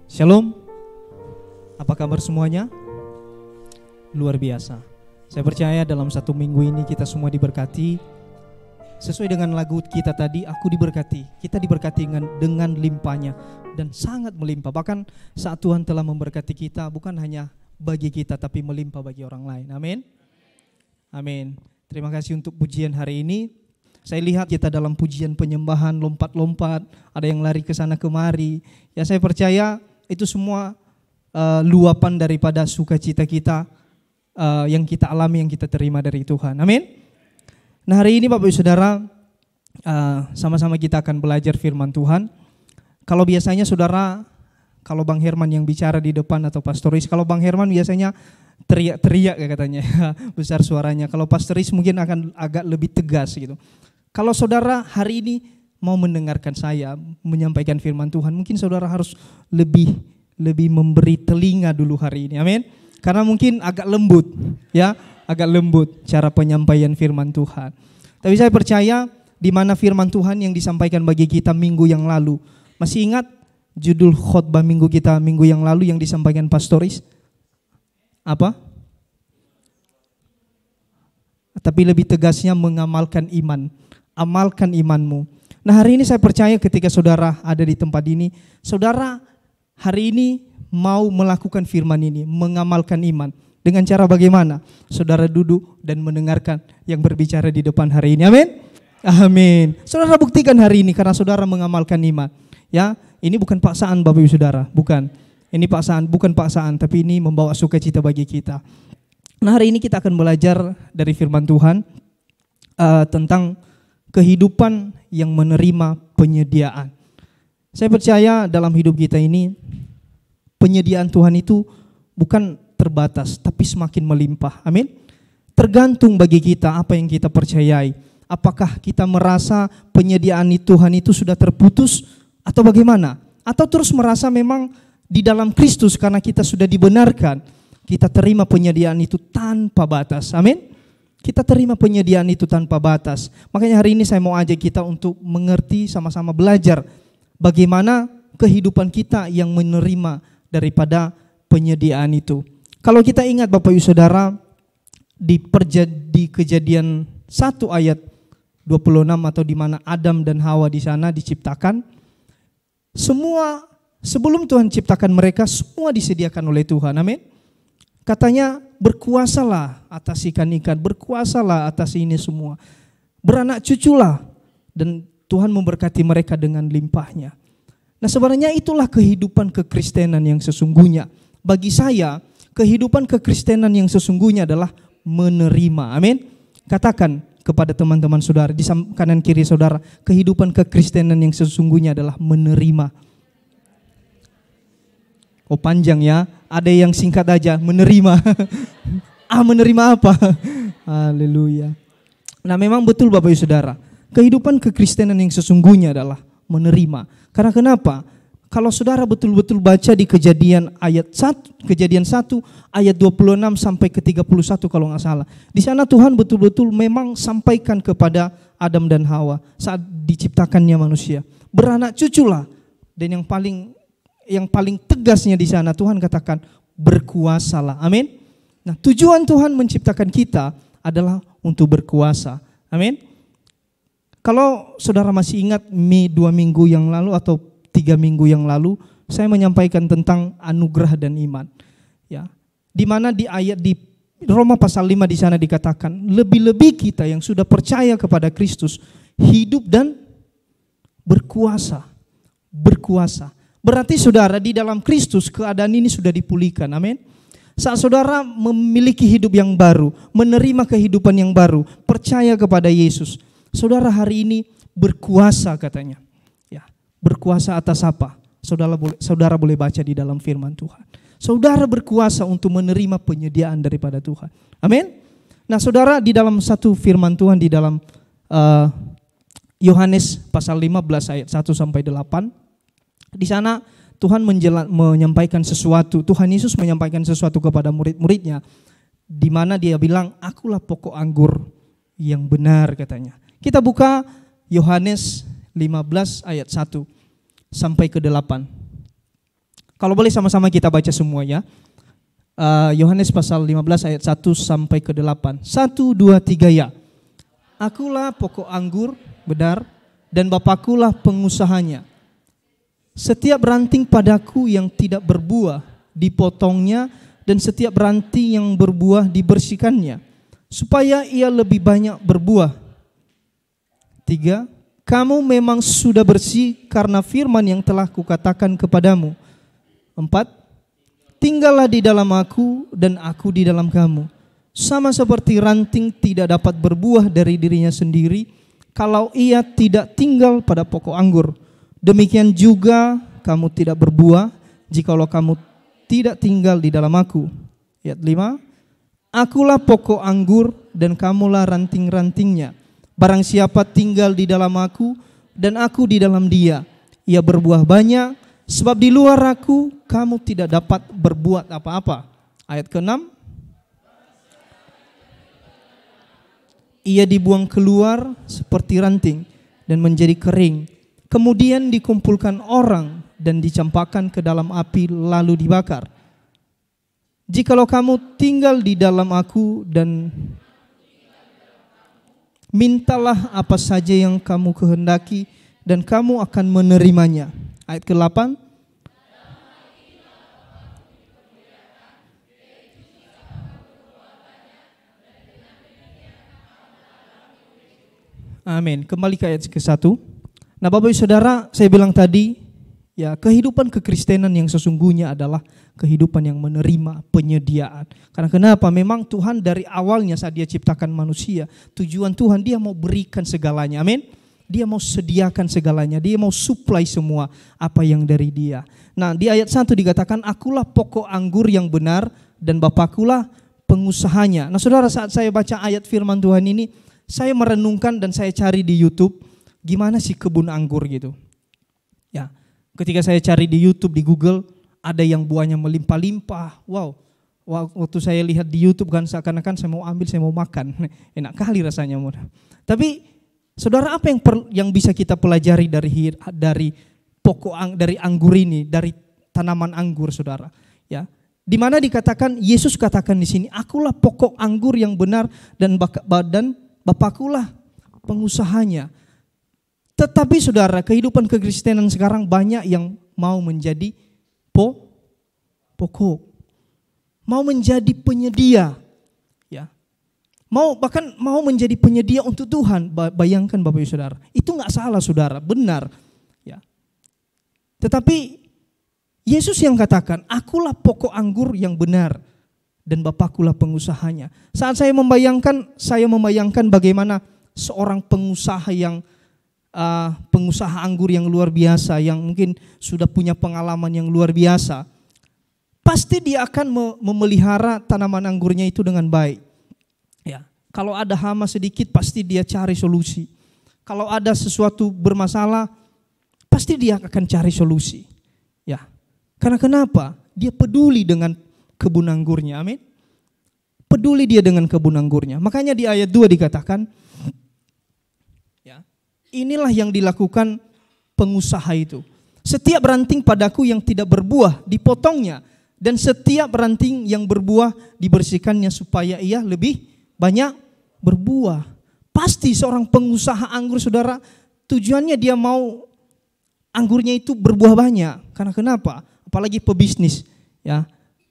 Shalom, apa kabar semuanya? Luar biasa. Saya percaya dalam satu minggu ini kita semua diberkati. Sesuai dengan lagu kita tadi, aku diberkati. Kita diberkati dengan limpahnya dan sangat melimpah. Bahkan saat Tuhan telah memberkati kita, bukan hanya bagi kita tapi melimpah bagi orang lain. Amin. Amin. Terima kasih untuk pujian hari ini. Saya lihat kita dalam pujian penyembahan, lompat-lompat, ada yang lari ke sana kemari. Ya, saya percaya itu semua luapan daripada sukacita kita yang kita alami, yang kita terima dari Tuhan. Amin. Nah, hari ini Bapak Ibu Saudara, sama-sama kita akan belajar firman Tuhan. Kalau biasanya saudara, kalau Bang Herman yang bicara di depan atau pastoris, kalau Bang Herman biasanya teriak-teriak ya katanya, besar suaranya. Kalau pastoris mungkin akan agak lebih tegas gitu. Kalau saudara hari ini mau mendengarkan saya menyampaikan firman Tuhan, mungkin saudara harus lebih memberi telinga dulu hari ini. Amin. Karena mungkin agak lembut, ya, agak lembut cara penyampaian firman Tuhan. Tapi saya percaya di mana firman Tuhan yang disampaikan bagi kita minggu yang lalu. Masih ingat judul khotbah minggu kita minggu yang lalu yang disampaikan pastoris? Apa? Tapi lebih tegasnya mengamalkan iman. Amalkan imanmu. Nah, hari ini saya percaya ketika saudara ada di tempat ini, saudara hari ini mau melakukan firman ini, mengamalkan iman. Dengan cara bagaimana? Saudara duduk dan mendengarkan yang berbicara di depan hari ini. Amin. Amin. Saudara buktikan hari ini karena saudara mengamalkan iman. Ya, ini bukan paksaan Bapak Ibu Saudara, bukan. Ini bukan paksaan, tapi ini membawa sukacita bagi kita. Nah, hari ini kita akan belajar dari firman Tuhan tentang kehidupan yang menerima penyediaan. Saya percaya dalam hidup kita ini penyediaan Tuhan itu bukan terbatas tapi semakin melimpah. Amin. Tergantung bagi kita apa yang kita percayai. Apakah kita merasa penyediaan Tuhan itu sudah terputus atau bagaimana? Atau terus merasa memang di dalam Kristus karena kita sudah dibenarkan, kita terima penyediaan itu tanpa batas. Amin. Kita terima penyediaan itu tanpa batas. Makanya hari ini saya mau ajak kita untuk mengerti, sama-sama belajar bagaimana kehidupan kita yang menerima daripada penyediaan itu. Kalau kita ingat Bapak Ibu Saudara, di Kejadian 1 ayat 26 atau di mana Adam dan Hawa di sana diciptakan, semua sebelum Tuhan ciptakan mereka semua disediakan oleh Tuhan. Amin. Katanya berkuasalah atas ikan-ikan, berkuasalah atas ini semua. Beranak cuculah dan Tuhan memberkati mereka dengan limpahnya. Nah, sebenarnya itulah kehidupan kekristenan yang sesungguhnya. Bagi saya, kehidupan kekristenan yang sesungguhnya adalah menerima. Amin. Katakan kepada teman-teman saudara di kanan kiri saudara, kehidupan kekristenan yang sesungguhnya adalah menerima. Oh, panjang ya, ada yang singkat aja, menerima. Menerima apa? Haleluya. Nah, memang betul Bapak Ibu Saudara, kehidupan kekristenan yang sesungguhnya adalah menerima. Karena kenapa? Kalau saudara betul-betul baca di Kejadian 1 ayat 26 sampai ke 31 kalau nggak salah. Di sana Tuhan betul-betul memang sampaikan kepada Adam dan Hawa saat diciptakannya manusia. Beranak cuculah. Dan yang paling tegasnya di sana Tuhan katakan berkuasalah. Amin. Nah, tujuan Tuhan menciptakan kita adalah untuk berkuasa. Amin. Kalau saudara masih ingat 2 minggu yang lalu atau 3 minggu yang lalu saya menyampaikan tentang anugerah dan iman. Ya. Di mana di ayat di Roma pasal 5 di sana dikatakan lebih-lebih kita yang sudah percaya kepada Kristus hidup dan berkuasa. Berkuasa. Berarti saudara di dalam Kristus keadaan ini sudah dipulihkan. Amin. Saat saudara memiliki hidup yang baru, menerima kehidupan yang baru, percaya kepada Yesus, saudara hari ini berkuasa katanya. Ya, berkuasa atas apa? Saudara boleh baca di dalam firman Tuhan. Saudara berkuasa untuk menerima penyediaan daripada Tuhan. Amin. Nah, saudara di dalam satu firman Tuhan di dalam Yohanes pasal 15 ayat 1 sampai 8. Di sana Tuhan menyampaikan sesuatu, Tuhan Yesus menyampaikan sesuatu kepada murid-muridnya, di mana dia bilang, akulah pokok anggur yang benar katanya. Kita buka Yohanes 15 ayat 1 sampai ke 8. Kalau boleh sama-sama kita baca semua ya. Yohanes pasal 15 ayat 1 sampai ke 8. 1, 2, 3 ya. Akulah pokok anggur benar dan Bapakkulah pengusahanya. Setiap ranting padaku yang tidak berbuah dipotongnya dan setiap ranting yang berbuah dibersihkannya supaya ia lebih banyak berbuah. 3. Kamu memang sudah bersih karena firman yang telah kukatakan kepadamu. 4. Tinggallah di dalam aku dan aku di dalam kamu. Sama seperti ranting tidak dapat berbuah dari dirinya sendiri kalau ia tidak tinggal pada pokok anggur. Demikian juga kamu tidak berbuah jikalau kamu tidak tinggal di dalam aku. Ayat 5. Akulah pokok anggur dan kamulah ranting-rantingnya. Barang siapa tinggal di dalam aku dan aku di dalam dia, ia berbuah banyak, sebab di luar aku kamu tidak dapat berbuat apa-apa. Ayat ke-6. Ia dibuang keluar seperti ranting dan menjadi kering. Kemudian dikumpulkan orang dan dicampakkan ke dalam api lalu dibakar. Jikalau kamu tinggal di dalam aku dan mintalah apa saja yang kamu kehendaki dan kamu akan menerimanya. Ayat ke-8. Amin. Kembali ke ayat ke-1. Nah, Bapak Ibu Saudara, saya bilang tadi, ya, kehidupan kekristenan yang sesungguhnya adalah kehidupan yang menerima penyediaan. Karena kenapa? Memang Tuhan dari awalnya saat dia ciptakan manusia, tujuan Tuhan dia mau berikan segalanya. Amin. Dia mau sediakan segalanya, dia mau supply semua apa yang dari dia. Nah, di ayat 1 dikatakan, akulah pokok anggur yang benar dan Bapakkulah pengusahanya. Nah, saudara, saat saya baca ayat firman Tuhan ini, saya merenungkan dan saya cari di YouTube, gimana sih kebun anggur gitu. Ya, ketika saya cari di YouTube, di Google, ada yang buahnya melimpah-limpah. Wow, waktu saya lihat di YouTube kan seakan-akan saya mau ambil, saya mau makan. Enak kali rasanya. Tapi saudara, apa yang bisa kita pelajari dari dari anggur ini, dari tanaman anggur, saudara? Ya, di mana dikatakan Yesus katakan di sini, akulah pokok anggur yang benar dan Bapakkulah pengusahanya. Tetapi saudara, kehidupan kekristenan sekarang banyak yang mau menjadi pokok, mau menjadi penyedia, ya, bahkan mau menjadi penyedia untuk Tuhan. Bayangkan Bapak Ibu Saudara, itu nggak salah saudara, benar, ya. Tetapi Yesus yang katakan, akulah pokok anggur yang benar dan Bapakkulah pengusahanya. Saat saya membayangkan bagaimana seorang pengusaha pengusaha anggur yang luar biasa, yang mungkin sudah punya pengalaman yang luar biasa, pasti dia akan memelihara tanaman anggurnya itu dengan baik. Ya, kalau ada hama sedikit pasti dia cari solusi. Kalau ada sesuatu bermasalah, pasti dia akan cari solusi. Ya, karena kenapa? Dia peduli dengan kebun anggurnya, amin. Peduli dia dengan kebun anggurnya. Makanya di ayat 2 dikatakan, ya, inilah yang dilakukan pengusaha itu. Setiap ranting padaku yang tidak berbuah dipotongnya, dan setiap ranting yang berbuah dibersihkannya supaya ia lebih banyak berbuah. Pasti seorang pengusaha anggur saudara, tujuannya dia mau anggurnya itu berbuah banyak. Karena kenapa? Apalagi pebisnis, ya.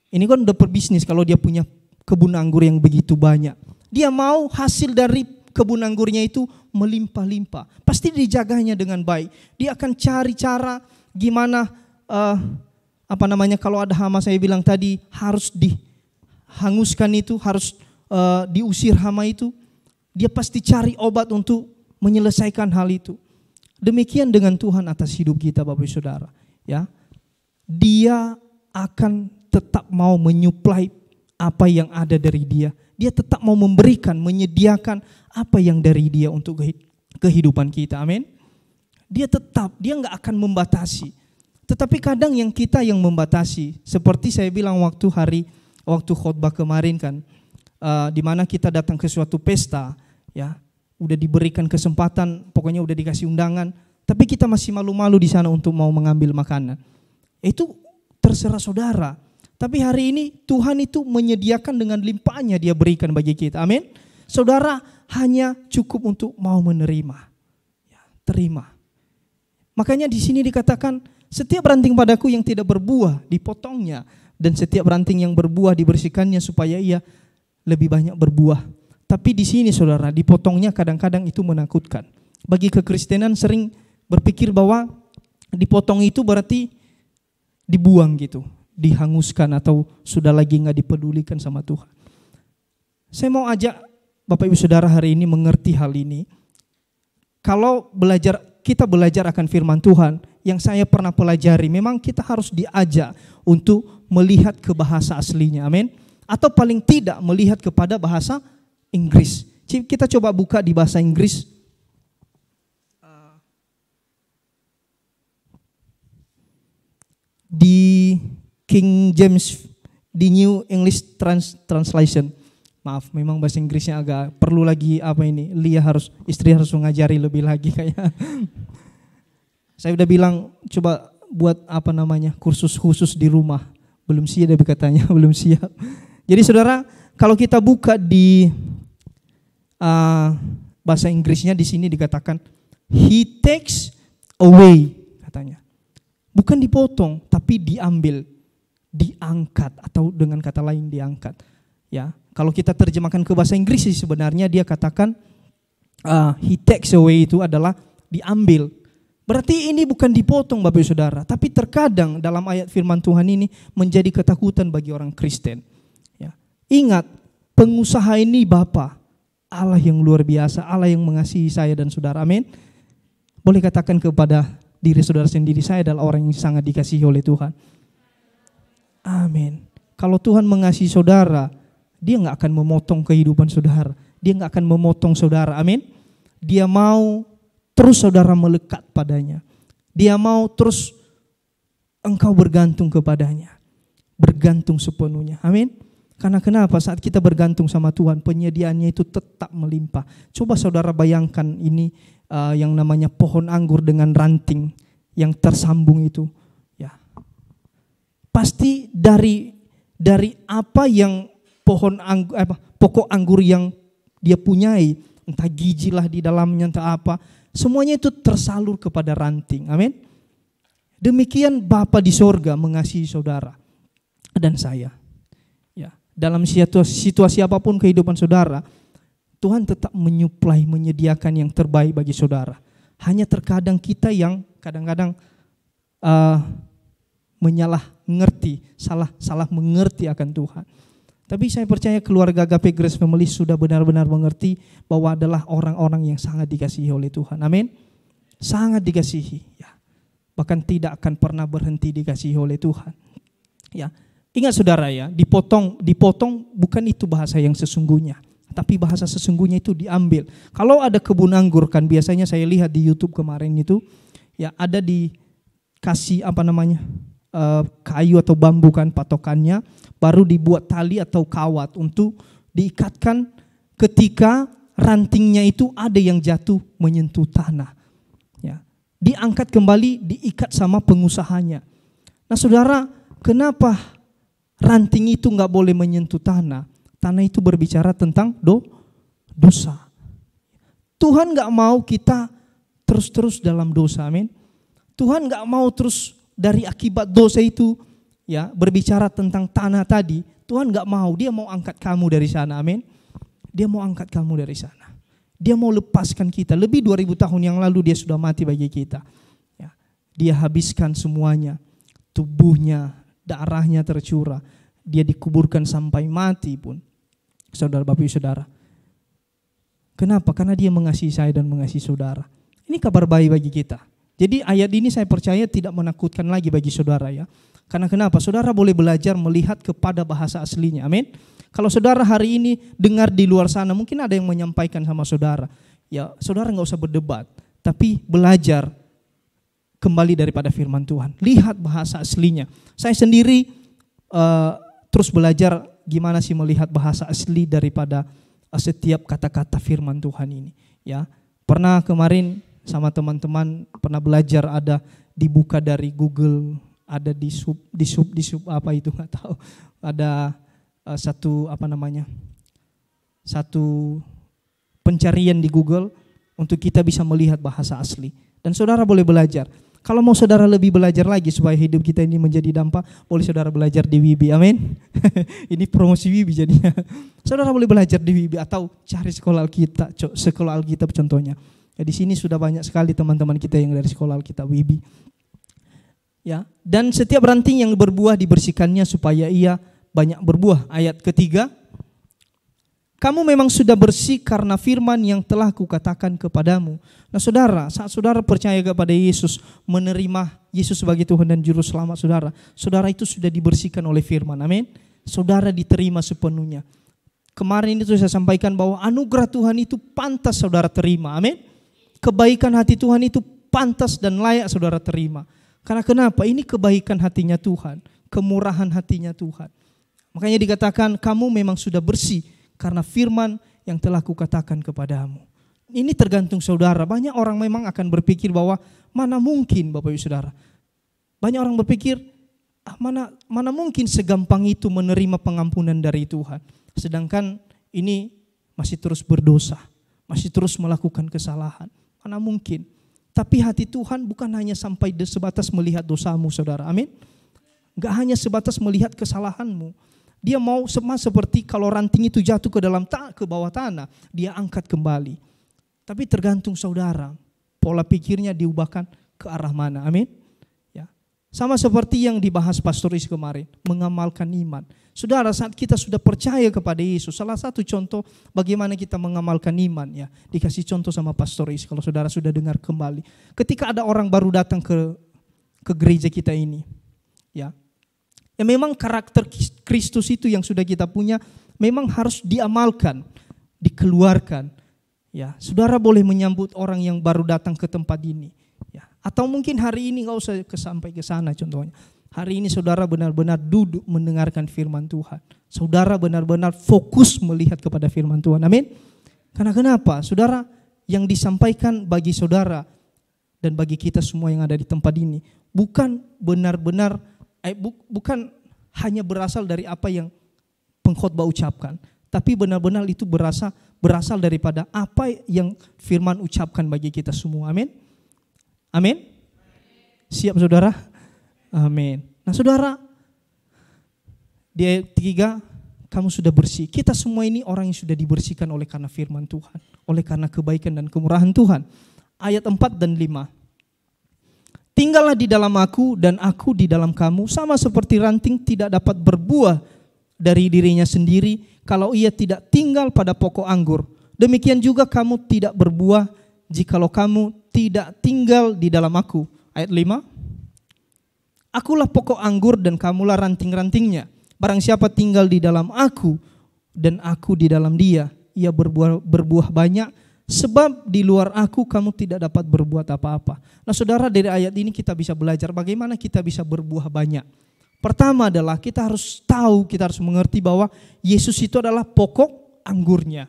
Ini kan udah pebisnis kalau dia punya kebun anggur yang begitu banyak. Dia mau hasil dari kebun anggurnya itu melimpah-limpah. Pasti dijaganya dengan baik. Dia akan cari cara gimana kalau ada hama, saya bilang tadi harus dihanguskan itu, harus diusir hama itu. Dia pasti cari obat untuk menyelesaikan hal itu. Demikian dengan Tuhan atas hidup kita Bapak Ibu Saudara, ya. Dia akan tetap mau menyuplai apa yang ada dari dia. Dia tetap mau memberikan, menyediakan apa yang dari dia untuk kehidupan kita. Amin. Dia nggak akan membatasi. Tetapi kadang yang kita yang membatasi. Seperti saya bilang waktu khotbah kemarin kan, di mana kita datang ke suatu pesta, ya, udah diberikan kesempatan, pokoknya udah dikasih undangan, tapi kita masih malu-malu di sana untuk mau mengambil makanan. Itu terserah saudara. Tapi hari ini Tuhan itu menyediakan dengan limpahnya dia berikan bagi kita. Amin. Saudara hanya cukup untuk mau menerima. Ya, terima. Makanya di sini dikatakan setiap ranting padaku yang tidak berbuah dipotongnya. Dan setiap ranting yang berbuah dibersihkannya supaya ia lebih banyak berbuah. Tapi di sini saudara dipotongnya kadang-kadang itu menakutkan. Bagi kekristenan sering berpikir bahwa dipotong itu berarti dibuang gitu. Dihanguskan atau sudah lagi nggak dipedulikan sama Tuhan. Saya mau ajak Bapak Ibu Saudara hari ini mengerti hal ini. Kalau kita belajar akan firman Tuhan, yang saya pernah pelajari, memang kita harus diajak untuk melihat ke bahasa aslinya, amin. Atau paling tidak melihat kepada bahasa Inggris. Kita coba buka di bahasa Inggris. Di King James, di New English Translation. Maaf, memang bahasa Inggrisnya agak perlu lagi istri harus mengajari lebih lagi kayak. Saya udah bilang coba buat kursus khusus di rumah. Belum siap tapi katanya, belum siap. Jadi saudara, kalau kita buka di bahasa Inggrisnya di sini dikatakan he takes away katanya. Bukan dipotong tapi diambil. Diangkat atau dengan kata lain diangkat. Ya, kalau kita terjemahkan ke bahasa Inggris sih sebenarnya dia katakan he takes away itu adalah diambil. Berarti ini bukan dipotong Bapak Ibu Saudara, tapi terkadang dalam ayat firman Tuhan ini menjadi ketakutan bagi orang Kristen. Ya. Ingat, pengusaha ini Bapa, Allah yang luar biasa, Allah yang mengasihi saya dan saudara. Amin. Boleh katakan kepada diri saudara sendiri, saya adalah orang yang sangat dikasihi oleh Tuhan. Amin. Kalau Tuhan mengasihi saudara, dia gak akan memotong kehidupan saudara. Dia gak akan memotong saudara. Amin. Dia mau terus saudara melekat padanya. Dia mau terus engkau bergantung kepadanya. Bergantung sepenuhnya. Amin. Karena kenapa? Saat kita bergantung sama Tuhan, penyediaannya itu tetap melimpah. Coba saudara bayangkan ini yang namanya pohon anggur dengan ranting yang tersambung itu. Pasti dari apa yang pokok anggur yang dia punyai, entah giji lah di dalamnya, entah apa, semuanya itu tersalur kepada ranting. Amin. Demikian Bapa di sorga mengasihi saudara dan saya. Ya, dalam situasi apapun kehidupan saudara, Tuhan tetap menyediakan yang terbaik bagi saudara. Hanya terkadang kita yang kadang-kadang salah mengerti akan Tuhan. Tapi saya percaya keluarga Agape Grace Family sudah benar-benar mengerti bahwa adalah orang-orang yang sangat dikasihi oleh Tuhan. Amin. Sangat dikasihi. Ya. Bahkan tidak akan pernah berhenti dikasihi oleh Tuhan. Ya. Ingat saudara ya, dipotong bukan itu bahasa yang sesungguhnya. Tapi bahasa sesungguhnya itu diambil. Kalau ada kebun anggur kan biasanya saya lihat di YouTube kemarin itu, ya ada dikasih kayu atau bambu kan patokannya, baru dibuat tali atau kawat untuk diikatkan ketika rantingnya itu ada yang jatuh menyentuh tanah. Ya. Diangkat kembali, diikat sama pengusahanya. Nah saudara, kenapa ranting itu nggak boleh menyentuh tanah? Tanah itu berbicara tentang dosa. Tuhan nggak mau kita terus-terus dalam dosa, amin. Tuhan nggak mau terus dari akibat dosa itu, ya berbicara tentang tanah tadi. Tuhan nggak mau, dia mau angkat kamu dari sana, amin. Dia mau angkat kamu dari sana. Dia mau lepaskan kita. Lebih 2000 tahun yang lalu dia sudah mati bagi kita. Ya, dia habiskan semuanya, tubuhnya, darahnya tercurah. Dia dikuburkan sampai mati pun. Saudara Bapak Ibu Saudara. Kenapa? Karena dia mengasihi saya dan mengasihi saudara. Ini kabar baik bagi kita. Jadi ayat ini saya percaya tidak menakutkan lagi bagi saudara ya. Karena kenapa? Saudara boleh belajar melihat kepada bahasa aslinya. Amin. Kalau saudara hari ini dengar di luar sana, mungkin ada yang menyampaikan sama saudara. Ya saudara gak usah berdebat. Tapi belajar kembali daripada firman Tuhan. Lihat bahasa aslinya. Saya sendiri terus belajar gimana sih melihat bahasa asli daripada setiap kata-kata firman Tuhan ini. Ya, pernah kemarin sama teman-teman pernah belajar ada dibuka dari Google ada di sub apa itu nggak tahu. Ada satu pencarian di Google untuk kita bisa melihat bahasa asli. Dan saudara boleh belajar. Kalau mau saudara lebih belajar lagi supaya hidup kita ini menjadi dampak, boleh saudara belajar di WIBI, amin. Ini promosi WIBI jadinya. Saudara boleh belajar di WIBI atau cari sekolah Alkitab contohnya. Ya, di sini sudah banyak sekali teman-teman kita yang dari sekolah Alkitab WIBI. Ya, dan setiap ranting yang berbuah dibersihkannya supaya ia banyak berbuah. Ayat ketiga, kamu memang sudah bersih karena firman yang telah kukatakan kepadamu. Nah saudara, saat saudara percaya kepada Yesus, menerima Yesus sebagai Tuhan dan Juru Selamat saudara, saudara itu sudah dibersihkan oleh firman, amin. Saudara diterima sepenuhnya. Kemarin itu saya sampaikan bahwa anugerah Tuhan itu pantas saudara terima, amin. Kebaikan hati Tuhan itu pantas dan layak saudara terima. Karena kenapa? Ini kebaikan hatinya Tuhan, kemurahan hatinya Tuhan. Makanya dikatakan kamu memang sudah bersih karena firman yang telah kukatakan kepadamu. Ini tergantung saudara. Banyak orang memang akan berpikir bahwa mana mungkin Bapak Ibu Saudara. Banyak orang berpikir mana mungkin segampang itu menerima pengampunan dari Tuhan. Sedangkan ini masih terus berdosa, masih terus melakukan kesalahan. Mana mungkin. Tapi hati Tuhan bukan hanya sampai sebatas melihat dosamu saudara. Amin. Gak hanya sebatas melihat kesalahanmu. Dia mau sama seperti kalau ranting itu jatuh ke bawah tanah, dia angkat kembali. Tapi tergantung saudara, pola pikirnya diubahkan ke arah mana, amin. Ya. Sama seperti yang dibahas Pastor Is kemarin, mengamalkan iman. Saudara, saat kita sudah percaya kepada Yesus, salah satu contoh bagaimana kita mengamalkan iman, ya, dikasih contoh sama Pastor Is kalau saudara sudah dengar kembali. Ketika ada orang baru datang ke gereja kita ini, ya. Ya memang karakter Kristus itu yang sudah kita punya memang harus diamalkan, dikeluarkan. Ya, saudara boleh menyambut orang yang baru datang ke tempat ini. Ya, atau mungkin hari ini nggak usah sampai ke sana contohnya. Hari ini saudara benar-benar duduk mendengarkan firman Tuhan. Saudara benar-benar fokus melihat kepada firman Tuhan. Amin. Karena kenapa? Saudara, yang disampaikan bagi saudara dan bagi kita semua yang ada di tempat ini bukan benar-benar bukan hanya berasal dari apa yang pengkhotbah ucapkan, tapi benar-benar itu berasal daripada apa yang firman ucapkan bagi kita semua. Amin. Amin. Siap saudara? Amin. Nah saudara, di ayat 3, kamu sudah bersih. Kita semua ini orang yang sudah dibersihkan oleh karena firman Tuhan, oleh karena kebaikan dan kemurahan Tuhan. Ayat 4 dan 5. Tinggallah di dalam aku dan aku di dalam kamu, sama seperti ranting tidak dapat berbuah dari dirinya sendiri kalau ia tidak tinggal pada pokok anggur. Demikian juga kamu tidak berbuah jikalau kamu tidak tinggal di dalam aku. Ayat 5. Akulah pokok anggur dan kamulah ranting-rantingnya. Barang siapa tinggal di dalam aku dan aku di dalam dia, ia berbuah banyak. Sebab di luar aku kamu tidak dapat berbuat apa-apa. Nah saudara, dari ayat ini kita bisa belajar bagaimana kita bisa berbuah banyak. Pertama adalah kita harus tahu, kita harus mengerti bahwa Yesus itu adalah pokok anggurnya.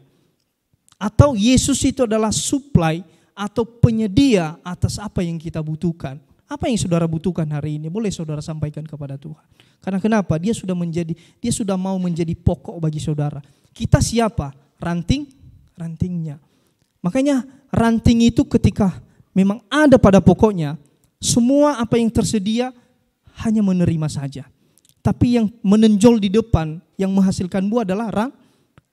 Atau Yesus itu adalah supply atau penyedia atas apa yang kita butuhkan. Apa yang saudara butuhkan hari ini boleh saudara sampaikan kepada Tuhan. Karena kenapa? Dia sudah mau menjadi pokok bagi saudara. Kita siapa? Rantingnya. Makanya ranting itu ketika memang ada pada pokoknya, semua apa yang tersedia hanya menerima saja. Tapi yang menonjol di depan, yang menghasilkan buah adalah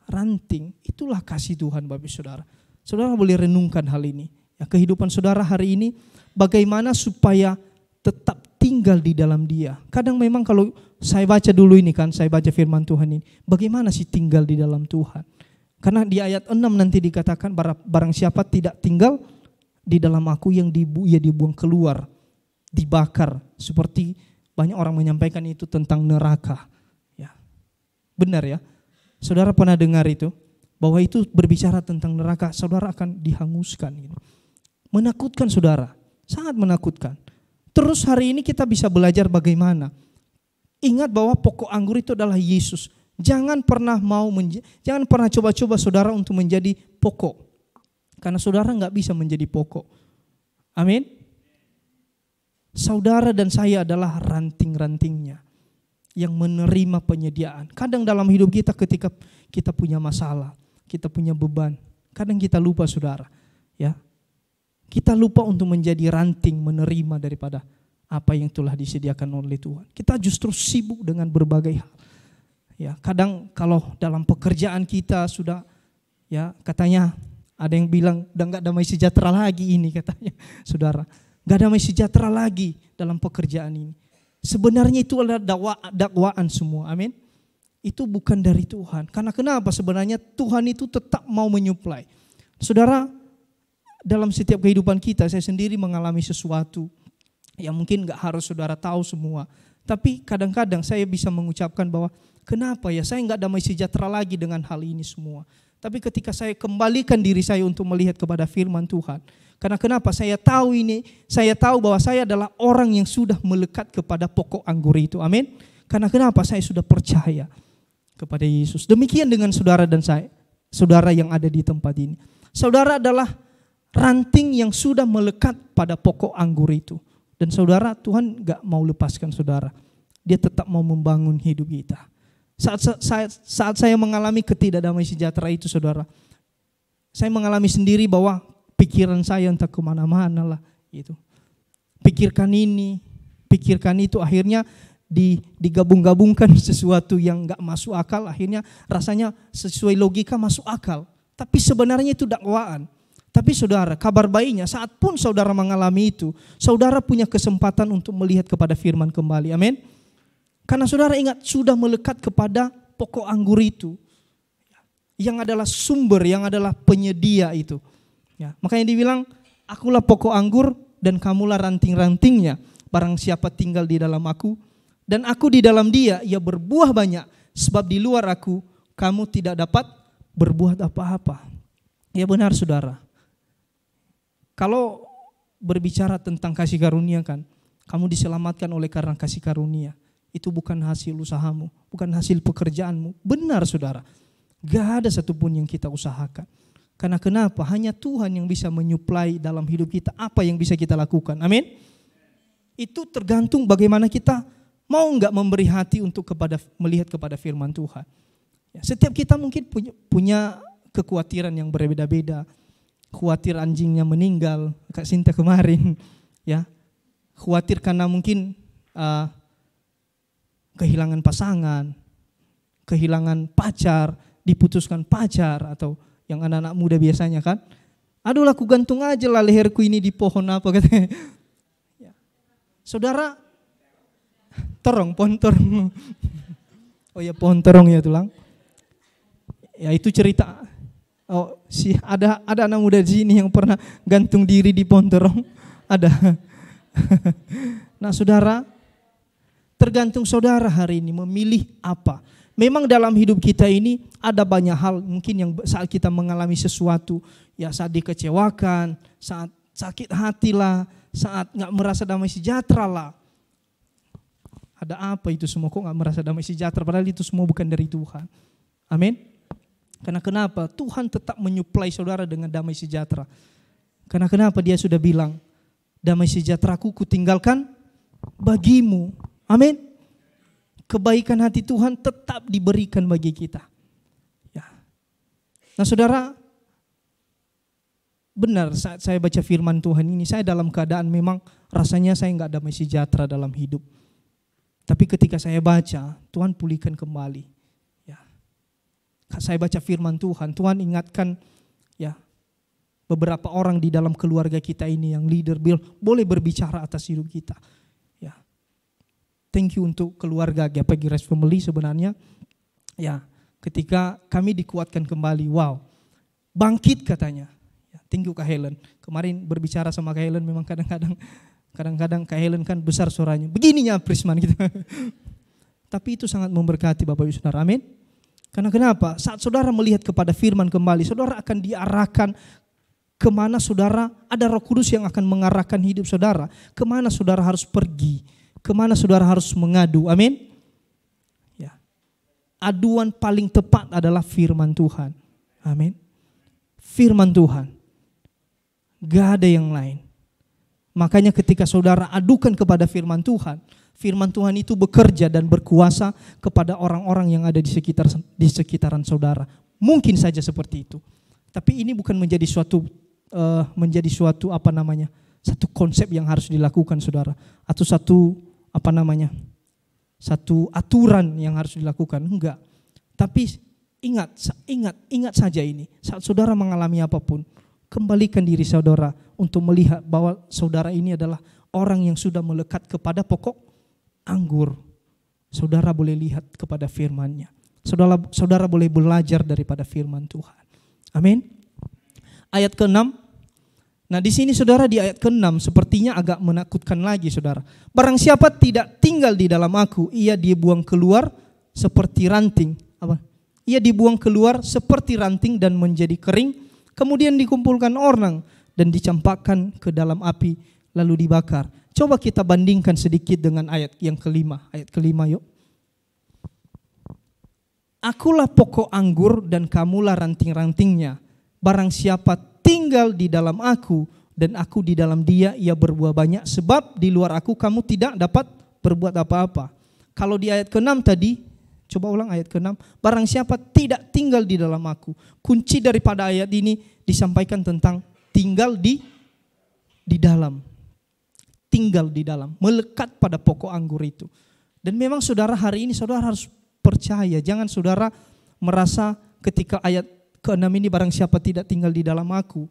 ranting. Itulah kasih Tuhan Bapak Saudara. Saudara boleh renungkan hal ini. Ya, kehidupan saudara hari ini, bagaimana supaya tetap tinggal di dalam Dia. Kadang memang kalau saya baca dulu ini kan, saya baca firman Tuhan ini, bagaimana sih tinggal di dalam Tuhan. Karena di ayat 6 nanti dikatakan barang siapa tidak tinggal di dalam aku yang ia dibuang keluar, dibakar. Seperti banyak orang menyampaikan itu tentang neraka. Ya, benar ya. Saudara pernah dengar itu? Bahwa itu berbicara tentang neraka, saudara akan dihanguskan. Gitu. Menakutkan saudara, sangat menakutkan. Terus hari ini kita bisa belajar bagaimana. Ingat bahwa pokok anggur itu adalah Yesus. Jangan pernah coba-coba saudara untuk menjadi pokok. Karena saudara nggak bisa menjadi pokok. Amin. Saudara dan saya adalah ranting-rantingnya yang menerima penyediaan. Kadang dalam hidup kita ketika kita punya masalah, kita punya beban, kadang kita lupa saudara. Ya, kita lupa untuk menjadi ranting menerima daripada apa yang telah disediakan oleh Tuhan. Kita justru sibuk dengan berbagai hal. Ya, kadang kalau dalam pekerjaan kita sudah, ya katanya ada yang bilang udah nggak damai sejahtera lagi ini katanya, saudara. Nggak damai sejahtera lagi dalam pekerjaan ini. Sebenarnya itu adalah dakwaan semua, amin. Itu bukan dari Tuhan. Karena kenapa? Sebenarnya Tuhan itu tetap mau menyuplai. Saudara, dalam setiap kehidupan kita, saya sendiri mengalami sesuatu yang mungkin gak harus saudara tahu semua. Tapi kadang-kadang saya bisa mengucapkan bahwa kenapa ya saya gak damai sejahtera lagi dengan hal ini semua. Tapi ketika saya kembalikan diri saya untuk melihat kepada firman Tuhan. Karena kenapa? Saya tahu bahwa saya adalah orang yang sudah melekat kepada pokok anggur itu. Amin. Karena kenapa? Saya sudah percaya kepada Yesus. Demikian dengan saudara dan saya, saudara yang ada di tempat ini. Saudara adalah ranting yang sudah melekat pada pokok anggur itu. Dan saudara, Tuhan gak mau lepaskan saudara. Dia tetap mau membangun hidup kita. Saat saya mengalami ketidakdamai sejahtera itu saudara, saya mengalami sendiri bahwa pikiran saya entah kemana-mana lah gitu. Pikirkan ini, pikirkan itu, akhirnya digabung-gabungkan sesuatu yang gak masuk akal. Akhirnya rasanya sesuai logika masuk akal. Tapi sebenarnya itu dakwaan. Tapi saudara, kabar baiknya saat pun saudara mengalami itu, saudara punya kesempatan untuk melihat kepada firman kembali. Amin. Karena saudara ingat sudah melekat kepada pokok anggur itu. Yang adalah sumber, yang adalah penyedia itu. Ya, makanya dibilang, akulah pokok anggur dan kamulah ranting-rantingnya. Barang siapa tinggal di dalam aku dan aku di dalam dia, ia berbuah banyak. Sebab di luar aku, kamu tidak dapat berbuat apa-apa. Ya benar saudara. Kalau berbicara tentang kasih karunia kan, kamu diselamatkan oleh karena kasih karunia. Itu bukan hasil usahamu, bukan hasil pekerjaanmu. Benar saudara, gak ada satupun yang kita usahakan. Karena kenapa? Hanya Tuhan yang bisa menyuplai dalam hidup kita apa yang bisa kita lakukan. Amin. Itu tergantung bagaimana kita mau gak memberi hati untuk melihat kepada firman Tuhan. Ya, setiap kita mungkin punya kekhawatiran yang berbeda-beda. Khawatir anjingnya meninggal, Kak Sinta kemarin. Ya, khawatir karena mungkin kehilangan pasangan, kehilangan pacar, diputuskan pacar, atau yang anak-anak muda biasanya kan, aduh aku gantung aja lah leherku ini di pohon apa katanya. Ya. Saudara, pohon terong. Oh ya pohon terong ya tulang. Ya itu cerita. Oh ada anak muda di sini yang pernah gantung diri di pohon terong. Ada. Nah saudara, tergantung saudara hari ini memilih apa. Memang dalam hidup kita ini ada banyak hal mungkin yang saat kita mengalami sesuatu, ya saat dikecewakan, saat sakit hati lah, saat gak merasa damai sejahtera lah. Ada apa itu semua kok gak merasa damai sejahtera, padahal itu semua bukan dari Tuhan. Amin. Karena kenapa? Tuhan tetap menyuplai saudara dengan damai sejahtera. Karena kenapa? Dia sudah bilang, damai sejahteraku kutinggalkan bagimu. Amin. Kebaikan hati Tuhan tetap diberikan bagi kita. Ya. Nah saudara, benar saat saya baca firman Tuhan ini, saya dalam keadaan memang rasanya saya gak damai sejahtera dalam hidup. Tapi ketika saya baca, Tuhan pulihkan kembali. Ya. Saya baca firman Tuhan, Tuhan ingatkan ya beberapa orang di dalam keluarga kita ini yang leader boleh berbicara atas hidup kita. Thank you untuk keluarga GPG Grace Family sebenarnya. Ya, ketika kami dikuatkan kembali, wow, bangkit katanya. Ya, thank you Kak Helen. Kemarin berbicara sama Kak Helen memang kadang-kadang Kak Helen kan besar suaranya. Begininya Prisman gitu. Tapi itu sangat memberkati Bapak Ibu Saudara. Amin. Karena kenapa? Saat saudara melihat kepada firman kembali, saudara akan diarahkan kemana saudara, ada Roh Kudus yang akan mengarahkan hidup saudara. Kemana saudara harus pergi. Kemana saudara harus mengadu, amin? Ya. Aduan paling tepat adalah firman Tuhan, amin? Firman Tuhan, gak ada yang lain. Makanya ketika saudara adukan kepada firman Tuhan itu bekerja dan berkuasa kepada orang-orang yang ada di sekitaran saudara. Mungkin saja seperti itu. Tapi ini bukan menjadi suatu satu konsep yang harus dilakukan saudara, atau satu aturan yang harus dilakukan, enggak. Tapi ingat saja ini, saat saudara mengalami apapun, kembalikan diri saudara untuk melihat bahwa saudara ini adalah orang yang sudah melekat kepada pokok anggur. Saudara boleh lihat kepada firman-Nya. Saudara boleh belajar daripada firman Tuhan. Amin. Ayat ke-6. Nah di sini saudara, di ayat ke-6 sepertinya agak menakutkan lagi saudara. Barang siapa tidak tinggal di dalam aku, ia dibuang keluar seperti ranting. Apa? Ia dibuang keluar seperti ranting dan menjadi kering. Kemudian dikumpulkan orang dan dicampakkan ke dalam api lalu dibakar. Coba kita bandingkan sedikit dengan ayat yang kelima. Ayat kelima yuk. Akulah pokok anggur dan kamulah ranting-rantingnya. Barang siapa tinggal di dalam aku dan aku di dalam dia, ia berbuah banyak. Sebab di luar aku kamu tidak dapat berbuat apa-apa. Kalau di ayat ke-6 tadi, coba ulang ayat ke-6. Barang siapa tidak tinggal di dalam aku. Kunci daripada ayat ini disampaikan tentang tinggal di dalam. Tinggal di dalam, melekat pada pokok anggur itu. Dan memang saudara hari ini saudara harus percaya. Jangan saudara merasa ketika ayat ke-6 ini barang siapa tidak tinggal di dalam aku,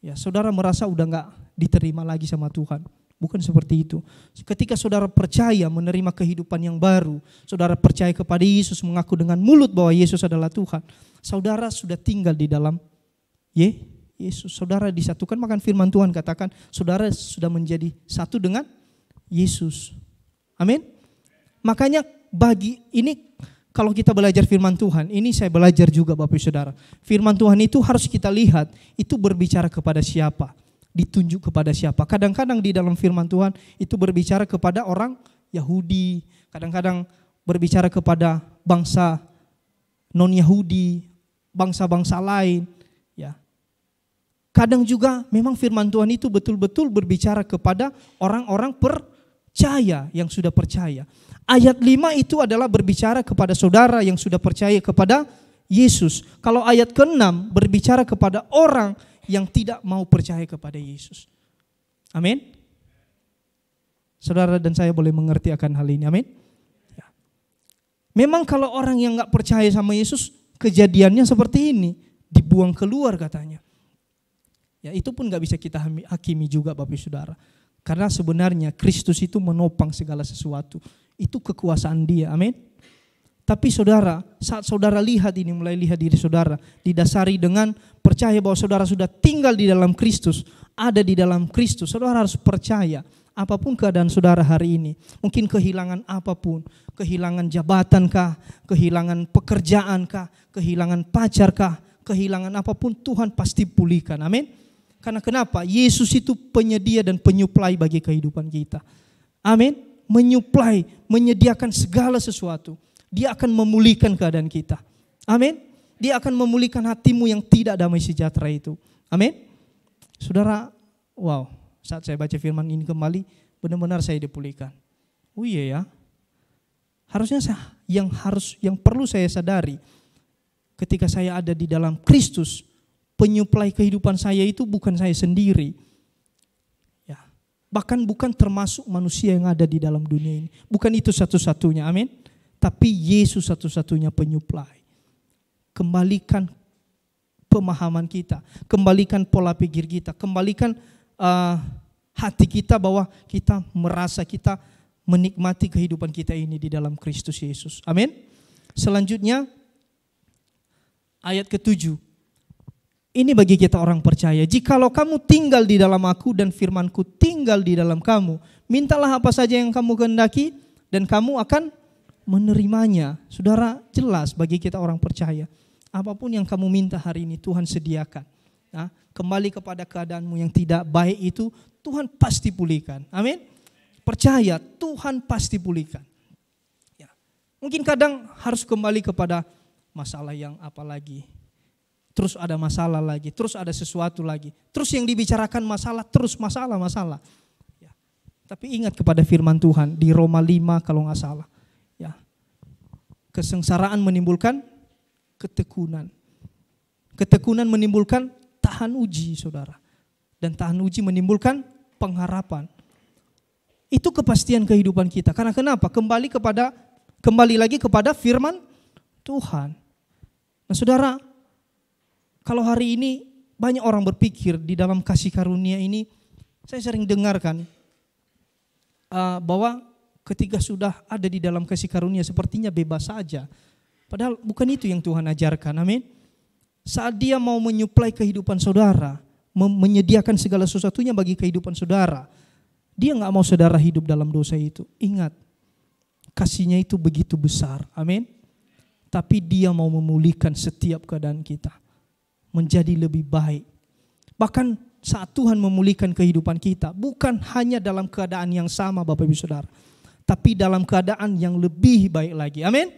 ya saudara merasa udah gak diterima lagi sama Tuhan. Bukan seperti itu. Ketika saudara percaya menerima kehidupan yang baru, saudara percaya kepada Yesus, mengaku dengan mulut bahwa Yesus adalah Tuhan, saudara sudah tinggal di dalam Yesus. Saudara disatukan, maka firman Tuhan katakan saudara sudah menjadi satu dengan Yesus. Amin. Makanya bagi ini, kalau kita belajar firman Tuhan, ini saya belajar juga Bapak Ibu Saudara. Firman Tuhan itu harus kita lihat, itu berbicara kepada siapa, ditunjuk kepada siapa. Kadang-kadang di dalam firman Tuhan itu berbicara kepada orang Yahudi, kadang-kadang berbicara kepada bangsa non-Yahudi, bangsa-bangsa lain. Ya. Kadang juga memang firman Tuhan itu betul-betul berbicara kepada orang-orang percaya yang sudah percaya. Ayat 5 itu adalah berbicara kepada saudara yang sudah percaya kepada Yesus. Kalau ayat ke-6 berbicara kepada orang yang tidak mau percaya kepada Yesus. Amin. Saudara dan saya boleh mengerti akan hal ini. Amin. Ya. Memang kalau orang yang gak percaya sama Yesus, kejadiannya seperti ini. Dibuang keluar katanya. Ya, itu pun gak bisa kita hakimi juga Bapak Ibu Saudara. Karena sebenarnya Kristus itu menopang segala sesuatu. Itu kekuasaan Dia, amin. Tapi saudara, saat saudara lihat ini, mulai lihat diri saudara, didasari dengan percaya bahwa saudara sudah tinggal di dalam Kristus, ada di dalam Kristus, saudara harus percaya. Apapun keadaan saudara hari ini, mungkin kehilangan apapun, kehilangan jabatan kah, kehilangan pekerjaan kah, kehilangan pacar kah, kehilangan apapun, Tuhan pasti pulihkan, amin. Karena kenapa? Yesus itu penyedia dan penyuplai bagi kehidupan kita. Amin. Menyuplai, menyediakan segala sesuatu. Dia akan memulihkan keadaan kita. Amin. Dia akan memulihkan hatimu yang tidak damai sejahtera itu. Amin. Saudara, wow, saat saya baca firman ini kembali, benar-benar saya dipulihkan. Oh iya ya. Harusnya yang perlu saya sadari ketika saya ada di dalam Kristus, penyuplai kehidupan saya itu bukan saya sendiri. Ya. Bahkan bukan termasuk manusia yang ada di dalam dunia ini. Bukan itu satu-satunya, amin. Tapi Yesus satu-satunya penyuplai. Kembalikan pemahaman kita, kembalikan pola pikir kita, kembalikan hati kita bahwa kita merasa kita menikmati kehidupan kita ini di dalam Kristus Yesus. Amin. Selanjutnya ayat ke-7. Ini bagi kita orang percaya. Jikalau kamu tinggal di dalam aku dan firmanku tinggal di dalam kamu, mintalah apa saja yang kamu kehendaki dan kamu akan menerimanya. Saudara, jelas bagi kita orang percaya. Apapun yang kamu minta hari ini Tuhan sediakan. Nah, kembali kepada keadaanmu yang tidak baik itu Tuhan pasti pulihkan. Amin. Percaya Tuhan pasti pulihkan. Ya. Mungkin kadang harus kembali kepada masalah yang apa lagi. Terus ada masalah lagi, terus ada sesuatu lagi. Terus yang dibicarakan masalah, terus masalah. Tapi ingat kepada firman Tuhan di Roma 5 kalau nggak salah. Ya. Kesengsaraan menimbulkan ketekunan. Ketekunan menimbulkan tahan uji, saudara. Dan tahan uji menimbulkan pengharapan. Itu kepastian kehidupan kita. Karena kenapa? Kembali lagi kepada firman Tuhan. Nah, saudara, kalau hari ini banyak orang berpikir di dalam kasih karunia ini, saya sering dengarkan bahwa ketika sudah ada di dalam kasih karunia sepertinya bebas saja. Padahal bukan itu yang Tuhan ajarkan, amin. Saat Dia mau menyuplai kehidupan saudara, menyediakan segala sesuatunya bagi kehidupan saudara, Dia gak mau saudara hidup dalam dosa itu. Ingat, kasih-Nya itu begitu besar, amin. Tapi Dia mau memulihkan setiap keadaan kita menjadi lebih baik. Bahkan saat Tuhan memulihkan kehidupan kita, bukan hanya dalam keadaan yang sama Bapak Ibu Saudara, tapi dalam keadaan yang lebih baik lagi. Amin.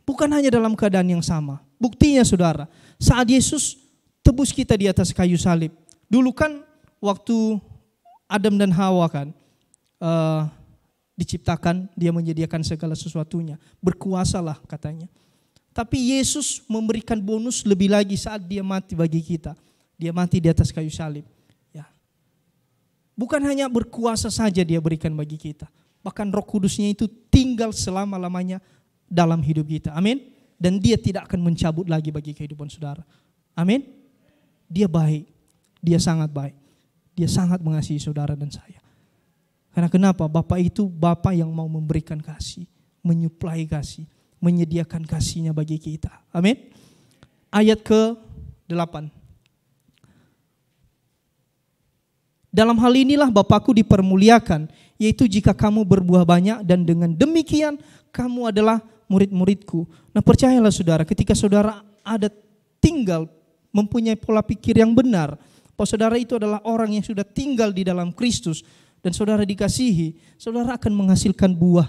Bukan hanya dalam keadaan yang sama. Buktinya saudara, saat Yesus tebus kita di atas kayu salib. Dulu kan waktu Adam dan Hawa kan diciptakan, Dia menyediakan segala sesuatunya. Berkuasalah katanya. Tapi Yesus memberikan bonus lebih lagi saat Dia mati bagi kita. Dia mati di atas kayu salib. Ya. Bukan hanya berkuasa saja Dia berikan bagi kita. Bahkan Roh Kudus-Nya itu tinggal selama-lamanya dalam hidup kita. Amin. Dan Dia tidak akan mencabut lagi bagi kehidupan saudara. Amin. Dia baik. Dia sangat baik. Dia sangat mengasihi saudara dan saya. Karena kenapa? Bapa itu Bapa yang mau memberikan kasih. Menyuplai kasih. Menyediakan kasih-Nya bagi kita. Amin. Ayat ke-8. Dalam hal inilah Bapakku dipermuliakan, yaitu jika kamu berbuah banyak dan dengan demikian kamu adalah murid-muridku. Nah, percayalah saudara, ketika saudara ada tinggal mempunyai pola pikir yang benar, bahwa saudara itu adalah orang yang sudah tinggal di dalam Kristus dan saudara dikasihi, saudara akan menghasilkan buah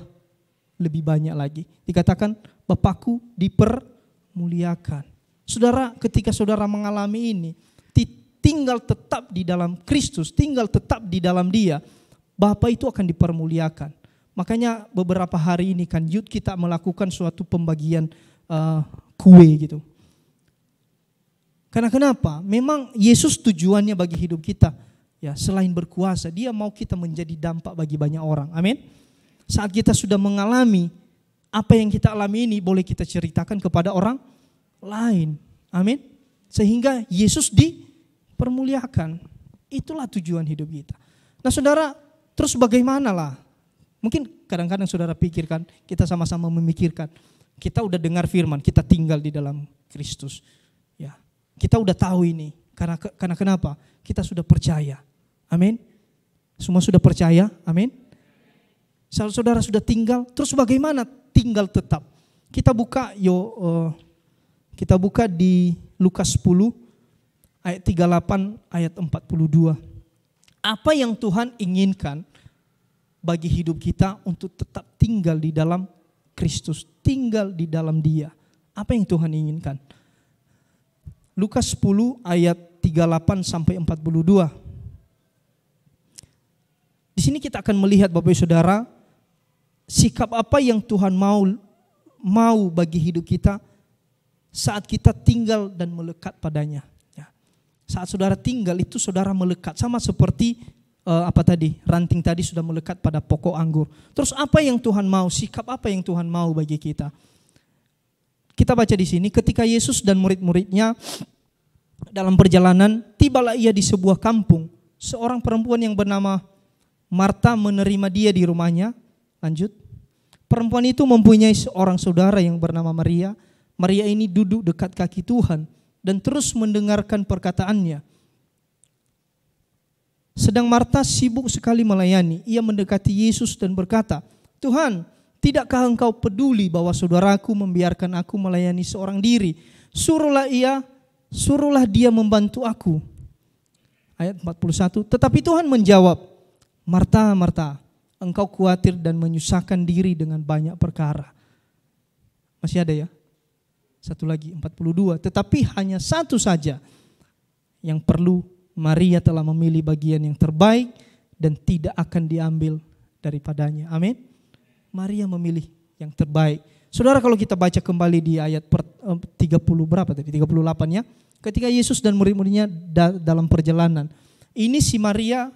lebih banyak lagi. Dikatakan Bapakku dipermuliakan. Saudara, ketika saudara mengalami ini, tinggal tetap di dalam Kristus, tinggal tetap di dalam Dia, Bapa itu akan dipermuliakan. Makanya beberapa hari ini kan youth kita melakukan suatu pembagian kue gitu. Karena kenapa? Memang Yesus tujuannya bagi hidup kita. Ya, selain berkuasa, Dia mau kita menjadi dampak bagi banyak orang. Amin. Saat kita sudah mengalami apa yang kita alami ini, boleh kita ceritakan kepada orang lain. Amin. Sehingga Yesus dipermuliakan. Itulah tujuan hidup kita. Nah saudara, terus bagaimana lah? Mungkin kadang-kadang saudara pikirkan, kita sama-sama memikirkan. Kita udah dengar firman, kita tinggal di dalam Kristus. Ya, kita udah tahu ini. Karena kenapa? Kita sudah percaya. Amin. Semua sudah percaya. Amin. Saudara sudah tinggal, terus bagaimana tinggal tetap? Kita buka di Lukas 10 ayat 38 ayat 42. Apa yang Tuhan inginkan bagi hidup kita untuk tetap tinggal di dalam Kristus, tinggal di dalam Dia. Apa yang Tuhan inginkan? Lukas 10 ayat 38 sampai 42. Di sini kita akan melihat Bapak Ibu Saudara, sikap apa yang Tuhan mau bagi hidup kita saat kita tinggal dan melekat padanya. Ya. Saat saudara tinggal itu saudara melekat, sama seperti ranting tadi sudah melekat pada pokok anggur. Terus apa yang Tuhan mau? Sikap apa yang Tuhan mau bagi kita? Kita baca di sini, ketika Yesus dan murid-muridnya dalam perjalanan, tibalah Ia di sebuah kampung. Seorang perempuan yang bernama Marta menerima Dia di rumahnya. Lanjut. Perempuan itu mempunyai seorang saudara yang bernama Maria. Maria ini duduk dekat kaki Tuhan dan terus mendengarkan perkataannya. Sedang Marta sibuk sekali melayani. Ia mendekati Yesus dan berkata, Tuhan, tidakkah Engkau peduli bahwa saudaraku membiarkan aku melayani seorang diri? Suruhlah dia membantu aku. Ayat 41, tetapi Tuhan menjawab, Marta, Marta, engkau khawatir dan menyusahkan diri dengan banyak perkara. Masih ada ya? Satu lagi, 42, tetapi hanya satu saja yang perlu. Maria telah memilih bagian yang terbaik dan tidak akan diambil daripadanya. Amin. Maria memilih yang terbaik. Saudara, kalau kita baca kembali di ayat 30 berapa tadi? 38 ya. Ketika Yesus dan murid-muridnya dalam perjalanan. Ini si Marta,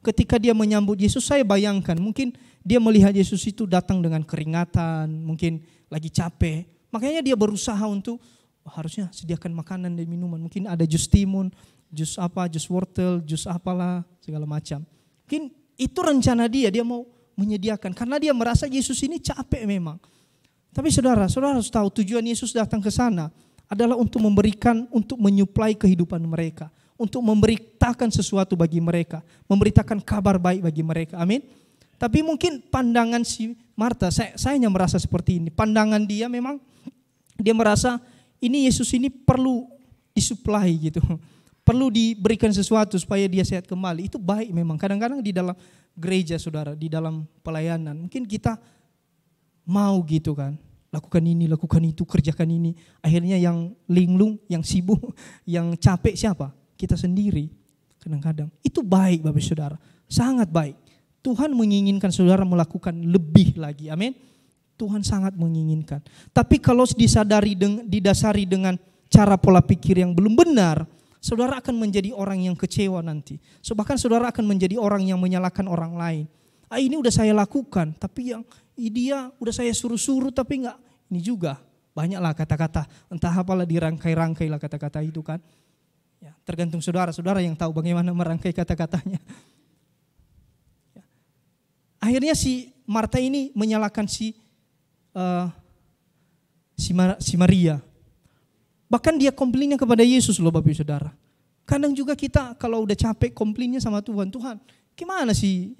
ketika dia menyambut Yesus, saya bayangkan mungkin dia melihat Yesus itu datang dengan keringatan, mungkin lagi capek. Makanya dia berusaha untuk harusnya sediakan makanan dan minuman. Mungkin ada jus timun, jus wortel, jus apalah, segala macam. Mungkin itu rencana dia mau menyediakan. Karena dia merasa Yesus ini capek memang. Tapi saudara harus tahu tujuan Yesus datang ke sana adalah untuk memberikan, untuk menyuplai kehidupan mereka. Untuk memberitakan sesuatu bagi mereka. Memberitakan kabar baik bagi mereka. Amin. Tapi mungkin pandangan si Marta, saya hanya merasa seperti ini. Pandangan dia memang, dia merasa ini Yesus ini perlu disuplai gitu. Perlu diberikan sesuatu supaya dia sehat kembali. Itu baik memang. Kadang-kadang di dalam gereja saudara, di dalam pelayanan. Mungkin kita mau gitu kan. Lakukan ini, lakukan itu, kerjakan ini. Akhirnya yang linglung, yang sibuk, yang capek siapa? Kita sendiri kadang-kadang. Itu baik Bapak Saudara, sangat baik. Tuhan menginginkan saudara melakukan lebih lagi, amin. Tuhan sangat menginginkan. Tapi kalau didasari dengan cara pola pikir yang belum benar, saudara akan menjadi orang yang kecewa nanti. Bahkan saudara akan menjadi orang yang menyalahkan orang lain. Ini udah saya lakukan, tapi yang dia udah saya suruh-suruh tapi enggak. Ini juga banyaklah kata-kata, entah apalah dirangkai-rangkai lah kata-kata itu kan. Ya, tergantung saudara yang tahu bagaimana merangkai kata-katanya. Ya. Akhirnya si Marta ini menyalahkan si Maria. Bahkan dia komplainnya kepada Yesus loh Bapak Saudara. Kadang juga kita kalau udah capek komplainnya sama Tuhan. Tuhan, gimana si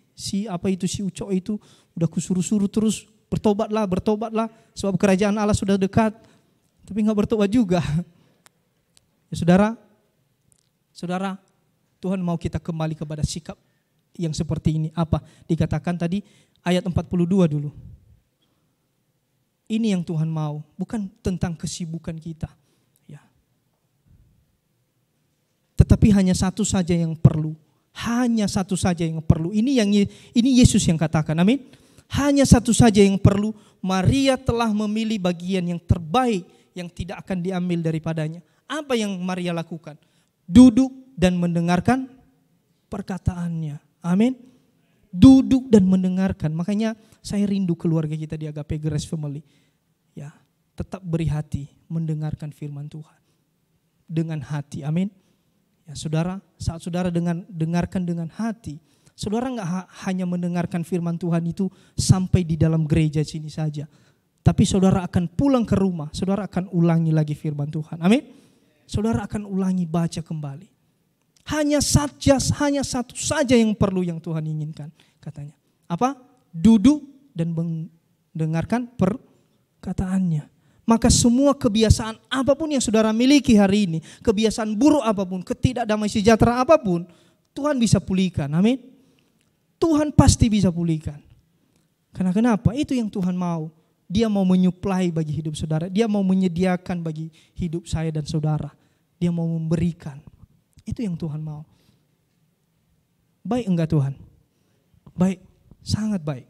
Ucok itu udah kusuruh-suruh terus bertobatlah sebab kerajaan Allah sudah dekat. Tapi enggak bertobat juga. Ya Saudara, Tuhan mau kita kembali kepada sikap yang seperti ini. Apa? Dikatakan tadi ayat 42 dulu. Ini yang Tuhan mau, bukan tentang kesibukan kita. Ya. Tetapi hanya satu saja yang perlu. Hanya satu saja yang perlu. Ini Yesus yang katakan, amin. Hanya satu saja yang perlu. Maria telah memilih bagian yang terbaik yang tidak akan diambil daripadanya. Apa yang Maria lakukan? Duduk dan mendengarkan perkataannya. Amin. Duduk dan mendengarkan. Makanya saya rindu keluarga kita di Agape Grace Family. Ya, tetap beri hati mendengarkan firman Tuhan. Dengan hati. Amin. Ya, saudara, saat saudara dengarkan dengan hati, saudara enggak hanya mendengarkan firman Tuhan itu sampai di dalam gereja sini saja. Tapi saudara akan pulang ke rumah, saudara akan ulangi lagi firman Tuhan. Amin. Saudara akan ulangi baca kembali. Hanya satu saja yang perlu yang Tuhan inginkan katanya. Apa? Duduk dan mendengarkan perkataannya. Maka semua kebiasaan apapun yang saudara miliki hari ini, kebiasaan buruk apapun, ketidakdamai sejahtera apapun, Tuhan bisa pulihkan. Amin. Tuhan pasti bisa pulihkan. Karena kenapa? Itu yang Tuhan mau. Dia mau menyuplai bagi hidup saudara. Dia mau menyediakan bagi hidup saya dan saudara. Dia mau memberikan. Itu yang Tuhan mau. Baik enggak Tuhan? Baik, sangat baik.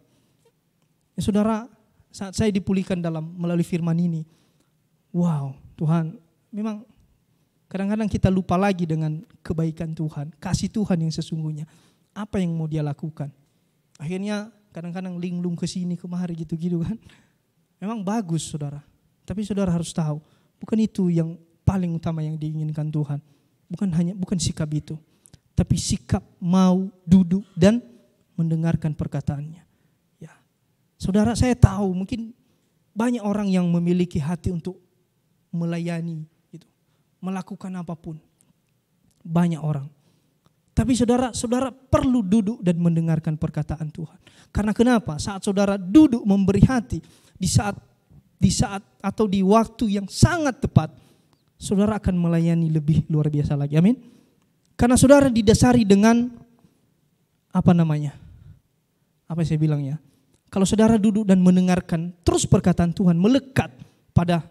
Ya, saudara, saat saya dipulihkan melalui firman ini, wow, Tuhan, memang kadang-kadang kita lupa lagi dengan kebaikan Tuhan, kasih Tuhan yang sesungguhnya. Apa yang mau dia lakukan? Akhirnya kadang-kadang linglung ke sini kemari gitu-gitu kan. Memang bagus saudara, tapi saudara harus tahu, bukan itu yang paling utama yang diinginkan Tuhan. Bukan sikap itu, tapi sikap mau duduk dan mendengarkan perkataannya. Ya, saudara, saya tahu mungkin banyak orang yang memiliki hati untuk melayani, gitu, melakukan apapun. Banyak orang. Tapi saudara perlu duduk dan mendengarkan perkataan Tuhan. Karena kenapa? Saat saudara duduk memberi hati, di saat atau di waktu yang sangat tepat, saudara akan melayani lebih luar biasa lagi. Amin. Karena saudara didasari dengan apa saya bilang ya. Kalau saudara duduk dan mendengarkan terus perkataan Tuhan, melekat pada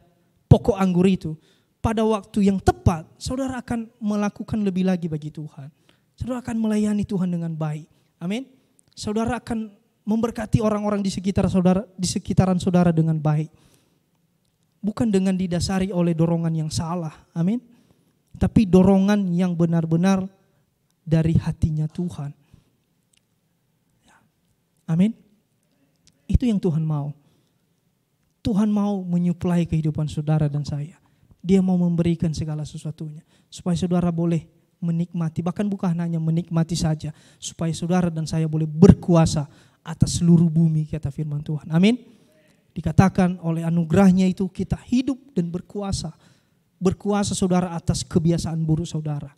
pokok anggur itu, pada waktu yang tepat, saudara akan melakukan lebih lagi bagi Tuhan. Saudara akan melayani Tuhan dengan baik. Amin. Saudara akan memberkati orang-orang di sekitaran saudara dengan baik. Bukan dengan didasari oleh dorongan yang salah. Amin. Tapi dorongan yang benar-benar dari hatinya Tuhan. Amin. Itu yang Tuhan mau. Tuhan mau menyuplai kehidupan saudara dan saya. Dia mau memberikan segala sesuatunya. Supaya saudara boleh menikmati. Bahkan bukan hanya menikmati saja. Supaya saudara dan saya boleh berkuasa atas seluruh bumi, kata firman Tuhan. Amin. Dikatakan oleh anugerahnya itu kita hidup dan berkuasa. Berkuasa saudara atas kebiasaan buruk saudara.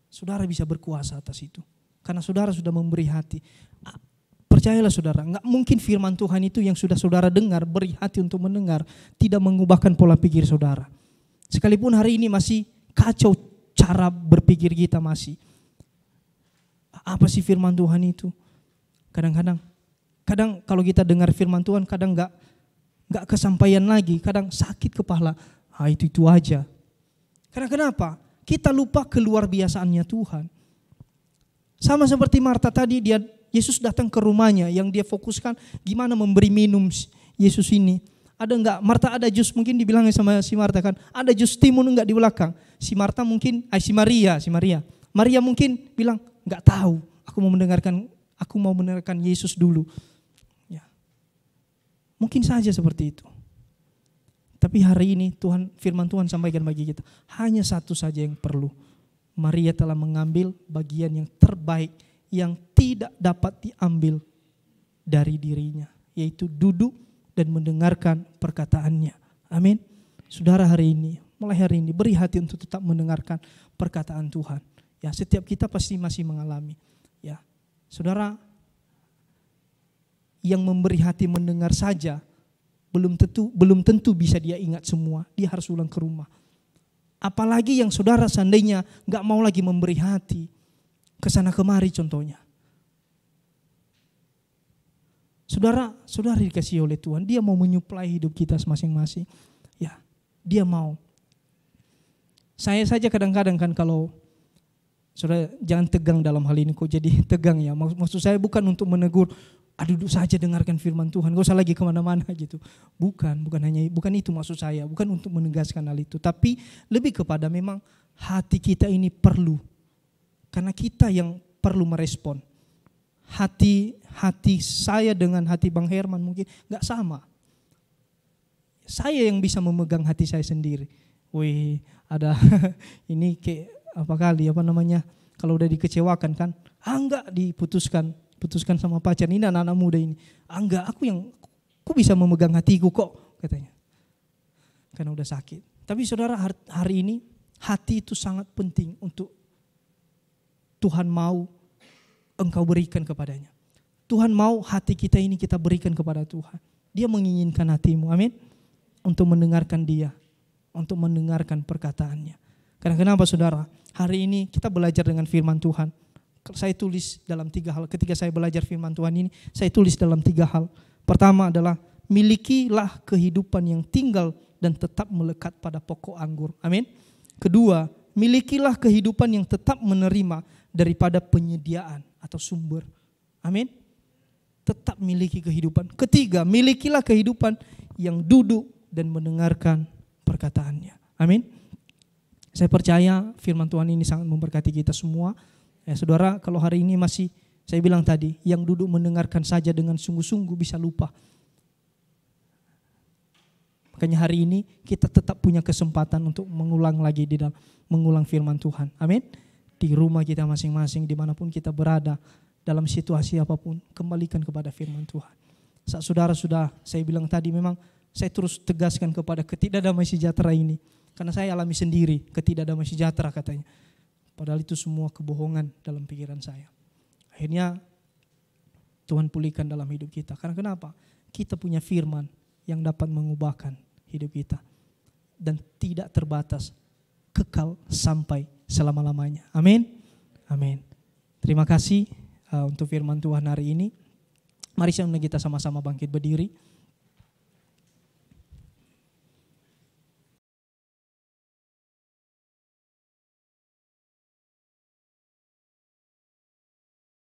Saudara bisa berkuasa atas itu. Karena saudara sudah memberi hati. Percayalah saudara, gak mungkin firman Tuhan itu yang sudah saudara dengar, beri hati untuk mendengar, tidak mengubahkan pola pikir saudara. Sekalipun hari ini masih kacau cara berpikir kita masih. Apa sih firman Tuhan itu? Kadang kalau kita dengar firman Tuhan kadang gak kesampaian lagi, kadang sakit kepala. Itu aja. Karena kenapa? Kita lupa keluar biasaannya Tuhan. Sama seperti Marta tadi, Yesus datang ke rumahnya yang dia fokuskan gimana memberi minum Yesus ini. Ada enggak? Marta ada jus, mungkin dibilangnya sama si Marta kan, ada jus timun enggak di belakang? Si Marta mungkin, si Maria. Maria mungkin bilang, enggak tahu, aku mau mendengarkan Yesus dulu. Ya. Mungkin saja seperti itu. Tapi hari ini firman Tuhan sampaikan bagi kita, hanya satu saja yang perlu. Maria telah mengambil bagian yang terbaik yang tidak dapat diambil dari dirinya, yaitu duduk dan mendengarkan perkataannya. Amin. Saudara mulai hari ini beri hati untuk tetap mendengarkan perkataan Tuhan. Ya, setiap kita pasti masih mengalami. Ya, saudara yang memberi hati mendengar saja belum tentu bisa dia ingat semua. Dia harus ulang ke rumah. Apalagi yang saudara seandainya gak mau lagi memberi hati kesana kemari contohnya. Saudara dikasih oleh Tuhan, dia mau menyuplai hidup kita masing-masing. Ya, dia mau. Saya saja kadang-kadang kan kalau, saudara jangan tegang dalam hal ini kok jadi tegang ya. Maksud saya bukan untuk menegur, duduk saja dengarkan firman Tuhan, gak usah lagi kemana-mana gitu. Bukan itu maksud saya, bukan untuk menegaskan hal itu. Tapi lebih kepada memang hati kita ini perlu. Karena kita yang perlu merespon. Hati saya dengan hati Bang Herman mungkin gak sama. Saya yang bisa memegang hati saya sendiri. Wih, ada ini kalau udah dikecewakan kan, enggak diputuskan sama pacar, ini anak-anak muda ini. Enggak, aku bisa memegang hatiku kok, katanya. Karena udah sakit. Tapi saudara, hari ini hati itu sangat penting untuk Tuhan mau engkau berikan kepadanya. Tuhan mau hati kita ini kita berikan kepada Tuhan. Dia menginginkan hatimu, amin. Untuk mendengarkan dia, untuk mendengarkan perkataannya. Karena kenapa saudara? Hari ini kita belajar dengan firman Tuhan. Saya tulis dalam 3 hal. Ketika saya belajar firman Tuhan ini, saya tulis dalam 3 hal. Pertama adalah milikilah kehidupan yang tinggal dan tetap melekat pada pokok anggur. Amin. Kedua, milikilah kehidupan yang tetap menerima daripada penyediaan atau sumber. Amin. Tetap miliki kehidupan. Ketiga, milikilah kehidupan yang duduk dan mendengarkan perkataannya. Amin. Saya percaya firman Tuhan ini sangat memberkati kita semua. Ya, saudara, kalau hari ini masih saya bilang tadi, yang duduk mendengarkan saja dengan sungguh-sungguh bisa lupa. Makanya hari ini kita tetap punya kesempatan untuk mengulang lagi mengulang firman Tuhan. Amin. Di rumah kita masing-masing, dimanapun kita berada, dalam situasi apapun, kembalikan kepada firman Tuhan. Saat saudara sudah, saya bilang tadi memang saya terus tegaskan kepada ketidakdamai sejahtera ini. Karena saya alami sendiri ketidakdamai sejahtera katanya. Padahal itu semua kebohongan dalam pikiran saya. Akhirnya Tuhan pulihkan dalam hidup kita. Karena kenapa? Kita punya firman yang dapat mengubahkan hidup kita. Dan tidak terbatas, kekal sampai selama-lamanya. Amin. Amin. Terima kasih untuk firman Tuhan hari ini. Mari kita sama-sama bangkit berdiri.